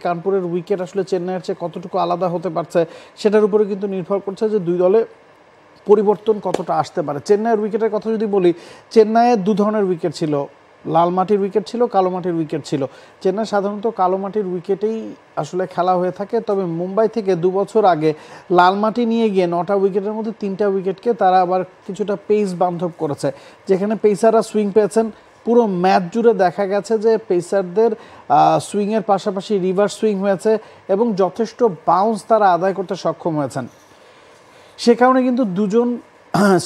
কানপুরের উইকেট আসলে চেন্নাইয়ের চেয়ে কতটুকু আলাদা হতে পারছে সেটার উপরে কিন্তু নির্ভর করছে যে দুই দলে পরিবর্তন কতটা আসতে পারে। চেন্নাইয়ের উইকেটের কথা যদি বলি, চেন্নাইয়ের দু ধরনের উইকেট ছিল, লাল মাটির উইকেট ছিল, কালো মাটির উইকেট ছিল। চেন্নাই সাধারণত কালো মাটির উইকেটেই আসলে খেলা হয়ে থাকে, তবে মুম্বাই থেকে 2 বছর আগে লাল মাটি নিয়ে গিয়ে 9টা উইকেটের মধ্যে 3টা উইকেটকে তারা আবার কিছুটা পেস বান্ধব করেছে, যেখানে পেসাররা সুইং পেয়েছেন। পুরো ম্যাচ জুড়ে দেখা গেছে যে পেসারদের সুইংয়ের পাশাপাশি রিভার্স সুইং হয়েছে এবং যথেষ্ট বাউন্স তারা আদায় করতে সক্ষম হয়েছেন। সে কারণে কিন্তু দুজন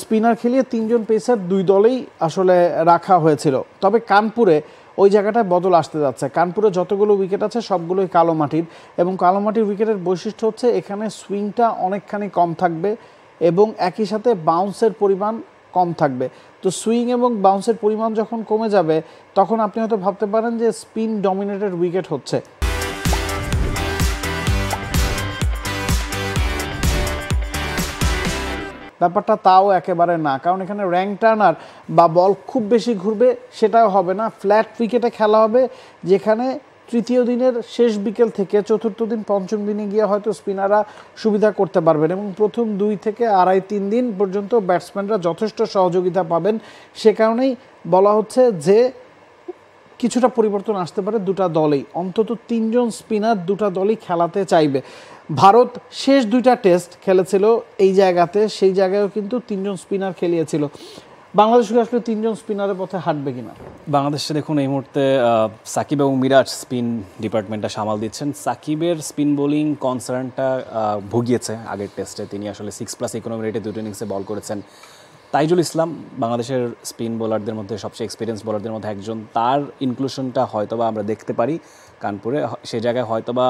স্পিনার খেলিয়ে 3জন পেসার দুই দলেই আসলে রাখা হয়েছিল। তবে কানপুরে ওই জায়গাটায় বদল আসতে যাচ্ছে। কানপুরে যতগুলো উইকেট আছে সবগুলোই কালো মাটির, এবং কালো মাটির উইকেটের বৈশিষ্ট্য হচ্ছে এখানে সুইংটা অনেকখানি কম থাকবে এবং একই সাথে বাউন্সের পরিমাণ কম থাকবে। তো সুইং এবং বাউন্সের পরিমাণ যখন কমে যাবে তখন আপনি হয়তো ভাবতে পারেন যে স্পিন ডমিনেটেড উইকেট হচ্ছে। ব্যাপারটা তাও একেবারে না, কারণ এখানে র্যাঙ্ক টার্নার বা বল খুব বেশি ঘুরবে সেটাও হবে না। ফ্ল্যাট উইকেটে খেলা হবে, যেখানে তৃতীয় দিনের শেষ বিকেল থেকে চতুর্থ দিন পঞ্চম দিনে গিয়ে হয়তো স্পিনাররা সুবিধা করতে পারবেন এবং প্রথম 2 থেকে 2.5-3 দিন পর্যন্ত ব্যাটসম্যানরা যথেষ্ট সহযোগিতা পাবেন। সে কারণেই বলা হচ্ছে যে কিছুটা পরিবর্তন আসতে পারে দুটা দলেই, অন্তত 3জন স্পিনার দুটা দলই খেলাতে চাইবে। ভারত শেষ 2টা টেস্ট খেলেছিল এই জায়গাতে, সেই জায়গায়ও কিন্তু 3জন স্পিনার খেলিয়েছিল। বাংলাদেশকে আসলে 3জন স্পিনারের পথে হাঁটবে কিনা? বাংলাদেশে দেখুন এই মুহূর্তে সাকিব এবং মিরাজ স্পিন ডিপার্টমেন্টটা সামাল দিচ্ছেন। সাকিবের স্পিন বোলিং কনসার্নটা ভুগিয়েছে আগের টেস্টে, তিনি আসলে 6+ ইকোনমি রেটে 2 ইনিংসে বল করেছেন। তাইজুল ইসলাম বাংলাদেশের স্পিন বোলারদের মধ্যে সবচেয়ে এক্সপিরিয়েন্স বোলারদের মধ্যে একজন, তার ইনক্লুশনটা হয়তোবা আমরা দেখতে পারি কানপুরে। সে জায়গায় হয়তোবা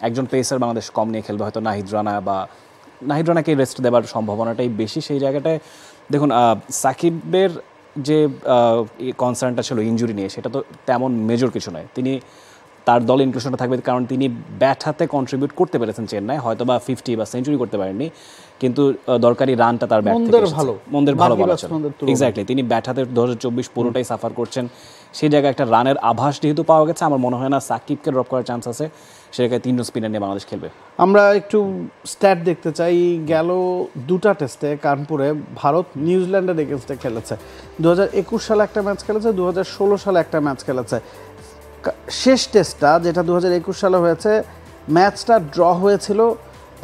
একজন পেসার বাংলাদেশ কম নিয়ে খেলবে, হয়তো নাহিদ রানাকে রেস্ট দেওয়ার সম্ভাবনাটাই বেশি সেই জায়গাটায়। দেখুন সাকিবের যে কনসার্নটা ছিল ইনজুরি নিয়ে, সেটা তো তেমন মেজর কিছু নয়। তার দলে ইনক্লুশনটা থাকবে কারণ তিনি ব্যাট হাতে কন্ট্রিবিউট করতে পেরেছেন চেন্নাই, হয়তো বা 50 বা সেঞ্চুরি করতে পারেননি, কিন্তু দরকারি রানটা তার ব্যাট থেকে মন্দের ভালো বলা চলে। এক্স্যাক্টলি, তিনি ব্যাট হাতে 2024 পুরোটাই সাফার করছেন। সেই জায়গায় একটা রানের আভাস যেহেতু পাওয়া গেছে, আমার মনে হয় না সাকিবকে ড্রপ করার চান্স আছে। সে জায়গায় 3জন স্পিনার নিয়ে বাংলাদেশ খেলবে। আমরা একটু স্ট্যাট দেখতে চাই। গেল 2টা টেস্টে কানপুরে ভারত নিউজিল্যান্ডের এগেনস্টে খেলেছে। 2021 সালে একটা ম্যাচ খেলেছে, 2016 সালে একটা ম্যাচ খেলেছে। শেষ টেস্টটা যেটা 2021 সালে হয়েছে, ম্যাচটা ড্র হয়েছিল।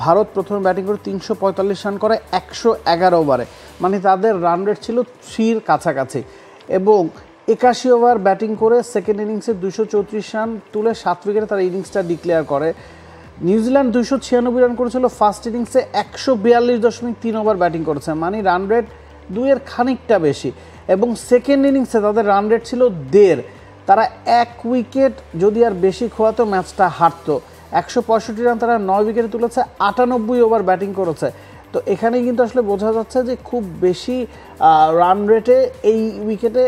ভারত প্রথমে ব্যাটিং করে 345 রান করে 111 ওভারে, মানে তাদের রান রেট ছিল 3-র কাছাকাছি, এবং 81 ওভার ব্যাটিং করে সেকেন্ড ইনিংসে 234 রান তুলে 7 উইকেটে তারা ইনিংসটা ডিক্লেয়ার করে। নিউজিল্যান্ড 296 রান করেছিল ফার্স্ট ইনিংসে, 142.3 ওভার ব্যাটিং করেছে, মানে রান রেট 2-এর খানিকটা বেশি, এবং সেকেন্ড ইনিংসে তাদের রান রেট ছিল 1.5। তারা 1 উইকেট যদি আর বেশি খোয়াতো ম্যাচটা হারতো। 165 রান তারা 9 উইকেটে তুলেছে, 98 ওভার ব্যাটিং করেছে। তো এখানেই কিন্তু আসলে বোঝা যাচ্ছে যে খুব বেশি রান রেটে এই উইকেটে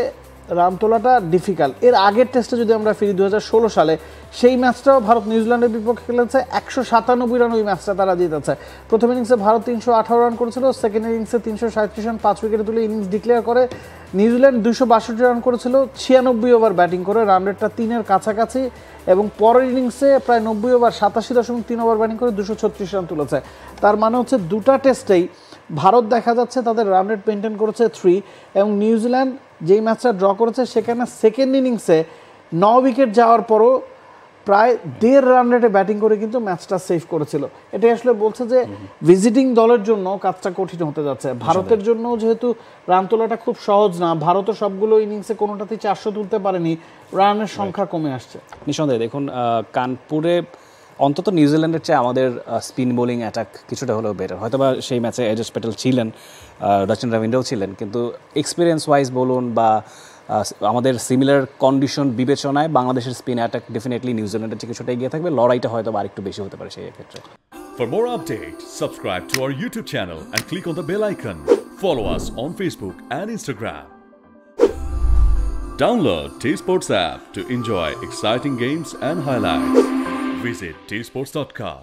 রান তোলাটা ডিফিকাল্ট। এর আগের টেস্টে যদি আমরা ফিরি 2016 সালে, সেই ম্যাচটাও ভারত নিউজিল্যান্ডের বিপক্ষে খেলেছে, 197 রান ওই ম্যাচটা তারা জিতেছে। প্রথম ইনিংসে ভারত 318 রান করেছিল, সেকেন্ড ইনিংসে 337 রান 5 উইকেটে তুলে ইনিংস ডিক্লেয়ার করে। নিউজিল্যান্ড 262 রান করেছিল 96 ওভার ব্যাটিং করে, রান রেটটা 3-এর কাছাকাছি, এবং পরের ইনিংসে প্রায় 90 ওভার 87.3 ওভার ব্যাটিং করে 236 রান তুলেছে। তার মানে হচ্ছে 2টা টেস্টেই ভারত দেখা যাচ্ছে তাদের রান রেট মেনটেন করেছে 3, এবং নিউজিল্যান্ড যেই ম্যাচটা ড্র করেছে সেখানে সেকেন্ড ইনিংসে 9 উইকেট যাওয়ার পরও প্রায় 1.5 রান রেটে ব্যাটিং করে কিন্তু ম্যাচটা সেভ করেছিল। এটাই আসলে বলছে যে ভিজিটিং দলের জন্য কাজটা কঠিন হতে যাচ্ছে। ভারতের জন্য যেহেতু রান তোলাটা খুব সহজ না, ভারতও সবগুলো ইনিংসে কোনোটাতেই 400 তুলতে পারেনি, রানের সংখ্যা কমে আসছে। নিঃসন্দেহে দেখুন কানপুরে অন্তত নিউজিল্যান্ডের চেয়ে আমাদের স্পিন বোলিং অ্যাটাক কিছুটা হলেও বেটার। হয়তো বা সেই ম্যাচে এজেস প্যাটেল ছিলেন, রচিন রবীন্দ্রও ছিলেন, কিন্তু এক্সপিরিয়েন্স ওয়াইজ বলুন বা আমাদের সিমিলার কন্ডিশন বিবেচনায় বাংলাদেশের স্পিন অ্যাটাক ডেফিনেটলি নিউজিল্যান্ডের চেয়ে কিছুটা এগিয়ে থাকবে। লড়াইটা হয়তো আরেকটু বেশি হতে পারে সেই ক্ষেত্রে। For more updates, subscribe to our YouTube channel and click on the bell icon. Follow us on Facebook and Instagram. Download T-Sports app to enjoy exciting games and highlights. Visit tsports.com.